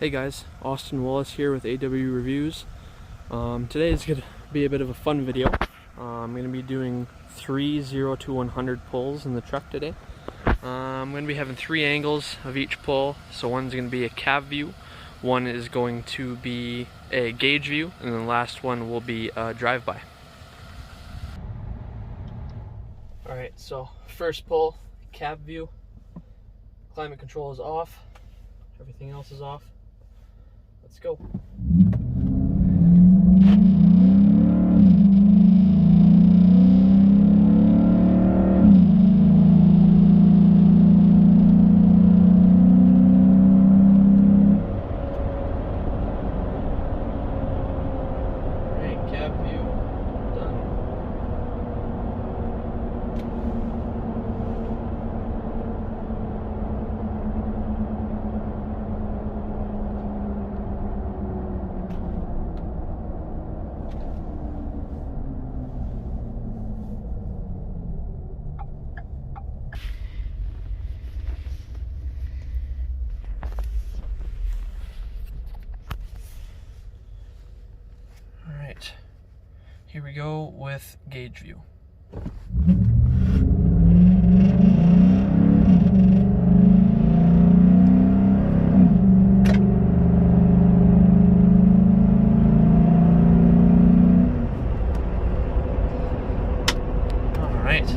Hey guys, Austin Wallace here with AW Reviews. Today is going to be a bit of a fun video. I'm going to be doing 3 0 to 100 pulls in the truck today. I'm going to be having 3 angles of each pull. So one's going to be a cab view, one is going to be a gauge view, and then the last one will be a drive-by. Alright, so first pull, cab view. Climate control is off, everything else is off. Let's go. Alright, cab view done. Alright, here we go with gauge view. Alright.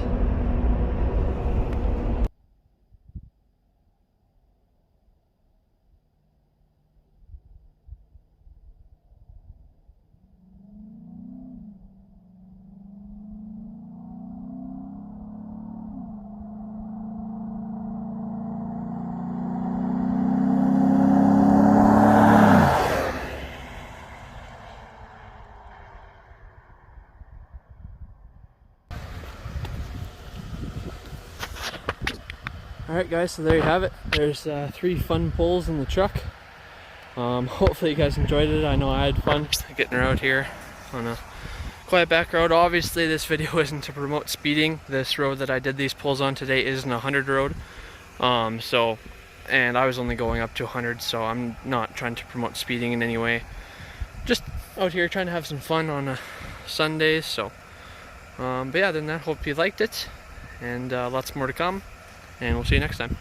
Alright guys, so there you have it. There's 3 fun pulls in the truck. Hopefully you guys enjoyed it. I know I had fun getting her out here on a quiet back road. Obviously this video isn't to promote speeding. This road that I did these pulls on today isn't a 100 road. And I was only going up to 100, so I'm not trying to promote speeding in any way. Just out here trying to have some fun on a Sunday. So, but yeah, other than that, hope you liked it, and lots more to come. And we'll see you next time.